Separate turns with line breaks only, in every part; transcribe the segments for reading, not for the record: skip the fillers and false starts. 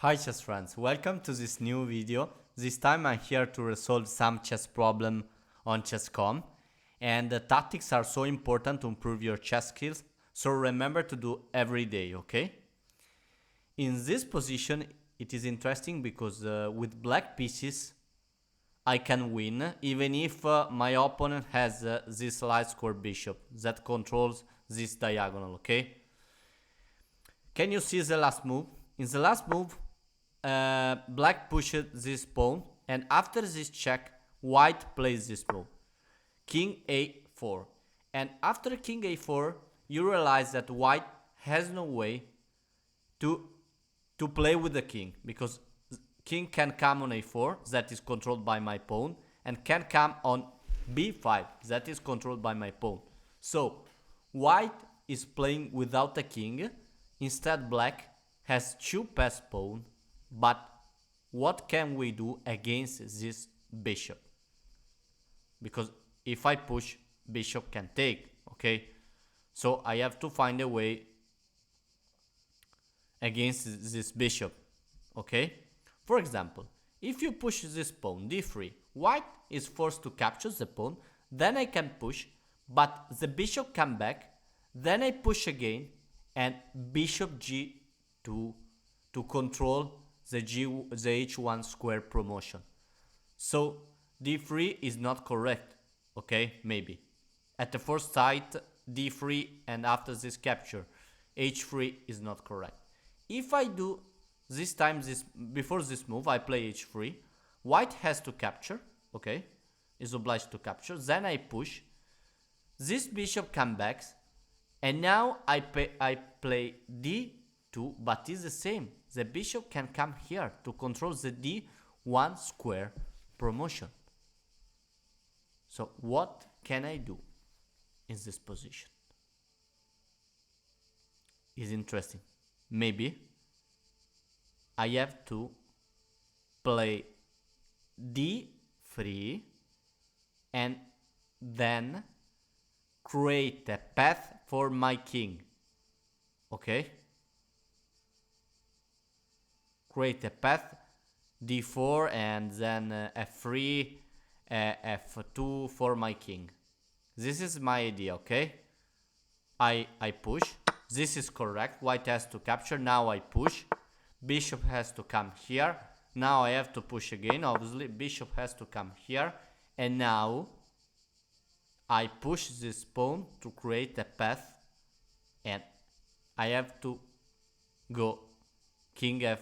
Hi chess friends, welcome to this new video. This time I'm here to resolve some chess problem on chess.com, and the tactics are so important to improve your chess skills, so remember to do every day, okay? In this position it is interesting because with black pieces I can win even if my opponent has this light square bishop that controls this diagonal, okay? Can you see the last move? In the last move, black pushed this pawn, and after this check, white plays this move, king a4. And after king a4, you realize that white has no way to play with the king, because king can come on a4, that is controlled by my pawn, and can come on b5, that is controlled by my pawn. So white is playing without a king. Instead, black has two passed pawn, but what can we do against this bishop? Because if I push, bishop can take, okay? So I have to find a way against this bishop, okay? For example, if you push this pawn d3, white is forced to capture the pawn, then I can push, but the bishop come back, then I push again, and bishop g2 to control the h1 square promotion. So d3 is not correct, okay? Maybe at the first sight d3, and after this capture h3 is not correct. If I do this time, before this move I play h3, white has to capture, okay, is obliged to capture, then I push, this bishop comes back, and now I play d2, but it's the same. The bishop can come here to control the d1 square promotion. So what can I do in this position? Is interesting. Maybe I have to play d3 and then create a path for my king, okay? Create a path, d4, and then f3, f2 for my king. This is my idea, okay? I push, this is correct, white has to capture, now I push, bishop has to come here, now I have to push again, obviously, bishop has to come here, and now I push this pawn to create a path, and I have to go king f,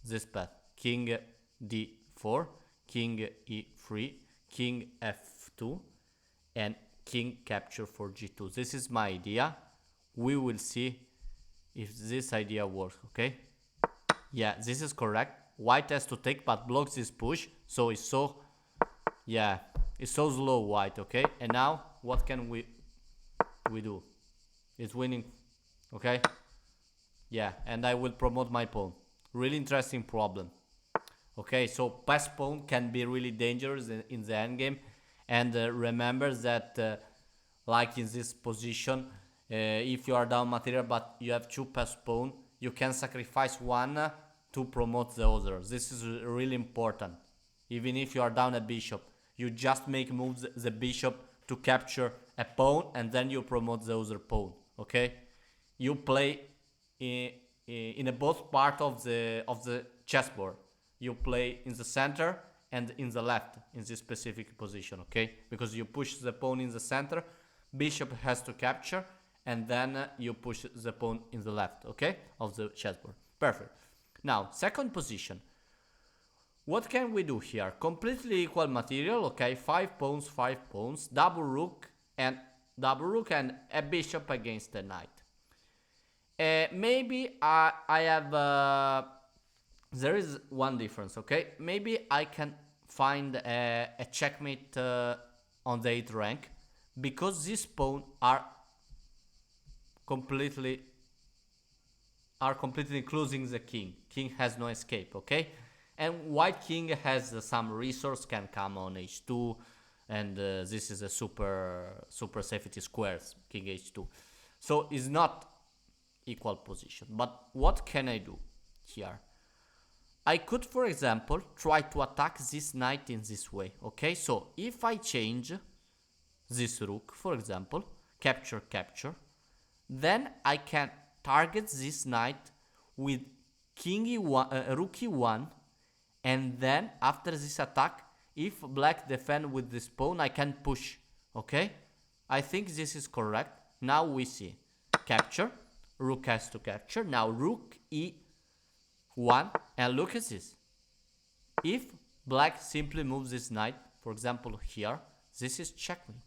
this path, king d4, king e3, king f2, and king capture for g2. This is my idea. We will see if this idea works, okay? Yeah, this is correct. White has to take but blocks this push, so it's so, yeah, it's so slow, white, okay? And now what can we do? It's winning, okay? Yeah, and I will promote my pawn. Really interesting problem. Okay, so pass pawn can be really dangerous in the endgame, and remember that like in this position, if you are down material but you have two pass pawn, you can sacrifice one to promote the other. This is really important. Even if you are down a bishop, you just make moves the bishop to capture a pawn, and then you promote the other pawn, okay? You play in a both part of the chessboard. You play in the center and in the left in this specific position, okay? Because you push the pawn in the center, bishop has to capture, and then you push the pawn in the left, okay, of the chessboard. Perfect. Now, second position. What can we do here? Completely equal material, okay? 5 pawns, double rook and a bishop against the knight. Maybe I have there is one difference, okay? Maybe I can find a checkmate on the 8th rank, because these pawns are completely closing the king. King has no escape, okay? And white king has some resource, can come on h2, and this is a super safety squares, king h2. So it's not equal position. But what can I do here? I could, for example, try to attack this knight in this way. Okay, so if I change this rook, for example, capture, capture, then I can target this knight with king e1, rook e1, and then after this attack, if black defend with this pawn, I can push. Okay, I think this is correct. Now we see capture, rook has to capture. Now rook e1, and look at this. If black simply moves this knight, for example here, this is checkmate.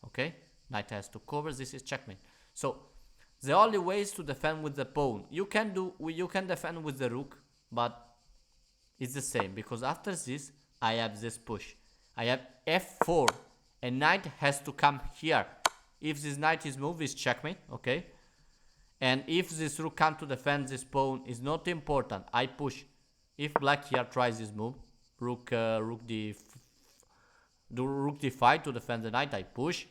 Okay, knight has to cover, this is checkmate. So the only way is to defend with the pawn. You can defend with the rook, but it's the same, because after this I have this push. I have f4, and knight has to come here. If this knight is moved, it's checkmate. Okay, and if this rook come to defend this pawn, is not important. I push. If black here tries this move, rook d5 to defend the knight, I push,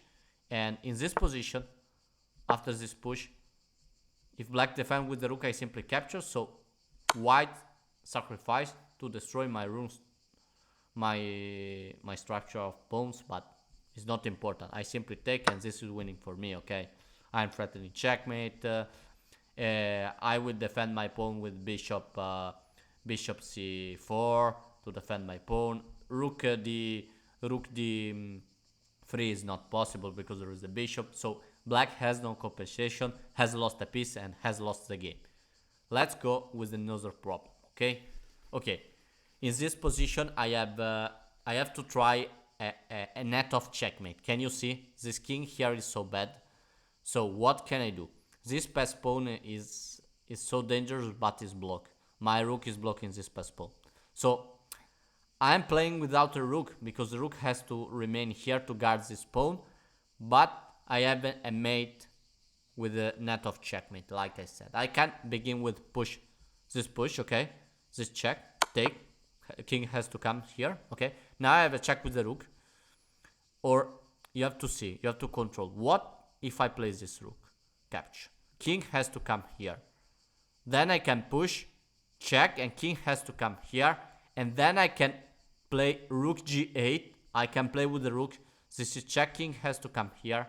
and in this position, after this push, if black defend with the rook, I simply capture. So white sacrifice to destroy my runes, my structure of pawns, but it's not important. I simply take, and this is winning for me. Okay, I'm threatening checkmate. I will defend my pawn with bishop c4 to defend my pawn. Rook d3 is not possible because there is a bishop. So black has no compensation, has lost a piece, and has lost the game. Let's go with another problem. Okay. In this position, I have to try a net of checkmate. Can you see? This king here is so bad. So what can I do? This pass pawn is so dangerous, but is blocked. My rook is blocking this pass pawn. So I'm playing without a rook, because the rook has to remain here to guard this pawn. But I have a mate with a net of checkmate, like I said. I can begin with push. This push, okay? This check, take. King has to come here, okay? Now I have a check with the rook. Or you have to see, you have to control. What if I place this rook? Capture. King has to come here. Then I can push, check, and king has to come here. And then I can play rook g8. I can play with the rook. This is check, king has to come here.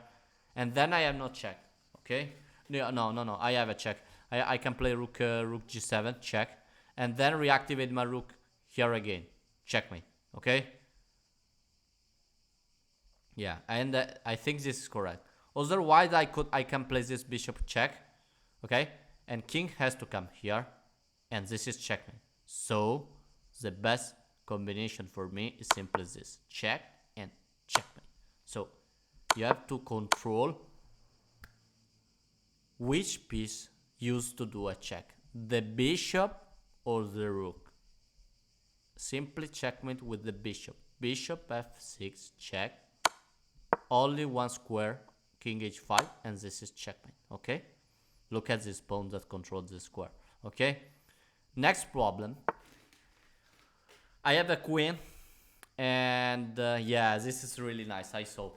And then I have no check, okay? No, I have a check. I can play rook g7, check. And then reactivate my rook here again, checkmate, okay? Yeah, and I think this is correct. Otherwise, I can play this bishop check, okay? And king has to come here, and this is checkmate. So the best combination for me is simply this: check and checkmate. So you have to control which piece used to do a check, the bishop or the rook. Simply checkmate with the bishop. Bishop f6, check. Only one square, king h5, and this is checkmate, okay? Look at this pawn that controls the square, okay? Next problem. I have a queen, and yeah, this is really nice. I saw.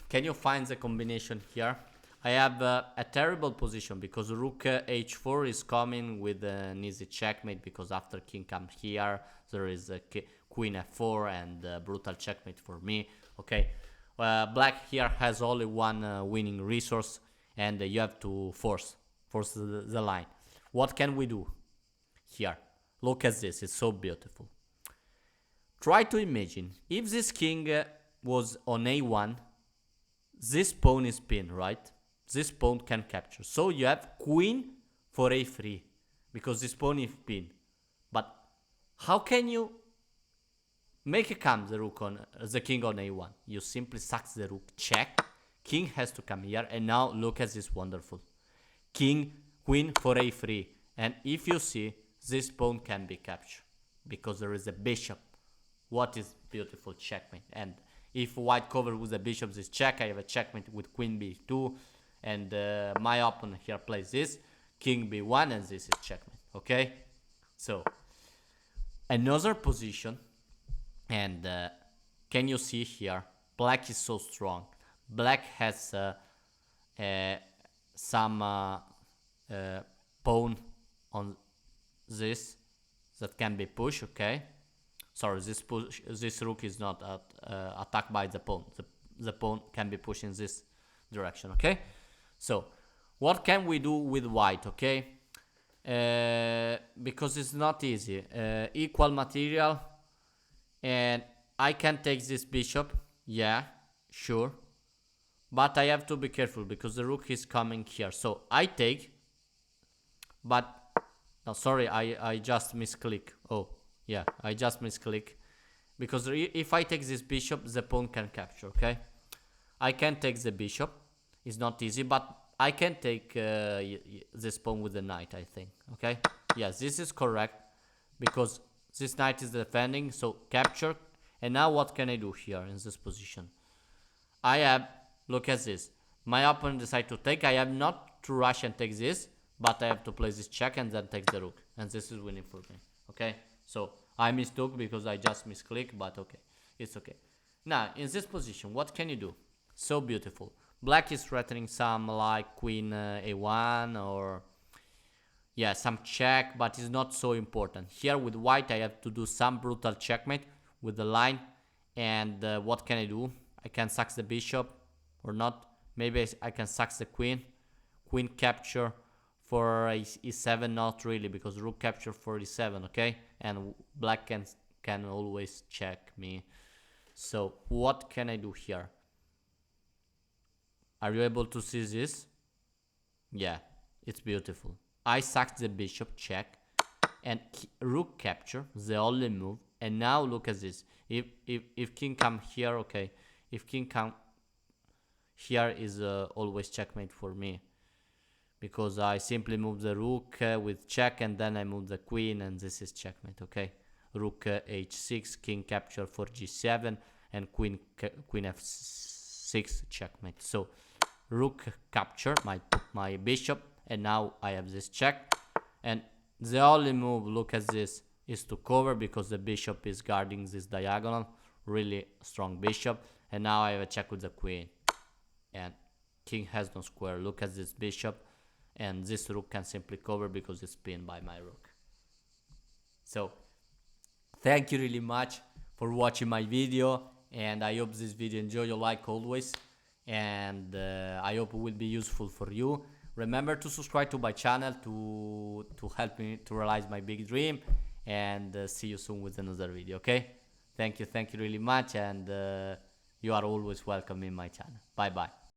Can you find the combination here? I have a terrible position because rook h4 is coming with an easy checkmate, because after king comes here, there is a queen f4 and brutal checkmate for me, okay? Black here has only one winning resource, and you have to force the line. What can we do here? Look at this, it's so beautiful. Try to imagine, if this king was on a1, this pawn is pinned, right? This pawn can capture. So you have queen for a3, because this pawn is pinned. But how can you make it come the king on a1? You simply sack the rook, check. King has to come here, and now look at this wonderful. Queen for a3. And if you see, this pawn can be captured, because there is a bishop. What is beautiful checkmate. And if white cover with the bishop this check, I have a checkmate with queen b2, and my opponent here plays this, king b1, and this is checkmate, okay? So another position, and can you see here, black is so strong. Black has some pawn on this that can be pushed, okay? Sorry, this rook is not attacked by the pawn. The pawn can be pushed in this direction, okay? So, what can we do with white, okay? Because it's not easy. Equal material, and I can take this bishop, yeah, sure. But I have to be careful because the rook is coming here. So I take, but no, sorry, I just misclick. Oh, yeah, I just misclick. Because if I take this bishop, the pawn can capture, okay? I can take the bishop. It's not easy, but I can take this pawn with the knight, I think, okay? Yes, this is correct because this knight is defending, so capture. And now what can I do here in this position? I have, look at this. My opponent decides to take. I have not to rush and take this, but I have to play this check and then take the rook. And this is winning for me, okay? So I mistook because I just misclick, but okay, it's okay. Now, in this position, what can you do? So beautiful. Black is threatening some like queen a1 or, yeah, some check, but it's not so important. Here with white, I have to do some brutal checkmate with the line. And what can I do? I can sack the bishop or not. Maybe I can sack the queen. Queen capture for e7, not really, because rook capture for e7, okay? And black can always check me. So what can I do here? Are you able to see this? Yeah, it's beautiful. I sacked the bishop, check, and rook capture, the only move. And now look at this. If king come here, okay. If king come here is always checkmate for me. Because I simply move the rook with check and then I move the queen and this is checkmate, okay. Rook h6, king capture for g7 and queen f6 checkmate. So rook capture my bishop and now I have this check. And the only move, look at this, is to cover because the bishop is guarding this diagonal. Really strong bishop. And now I have a check with the queen. And king has no square. Look at this bishop. And this rook can simply cover because it's pinned by my rook. So, thank you really much for watching my video. And I hope this video enjoy you like always. And I hope it will be useful for you. Remember to subscribe to my channel to help me to realize my big dream. And see you soon with another video, okay? Thank you really much. And you are always welcome in my channel. Bye bye.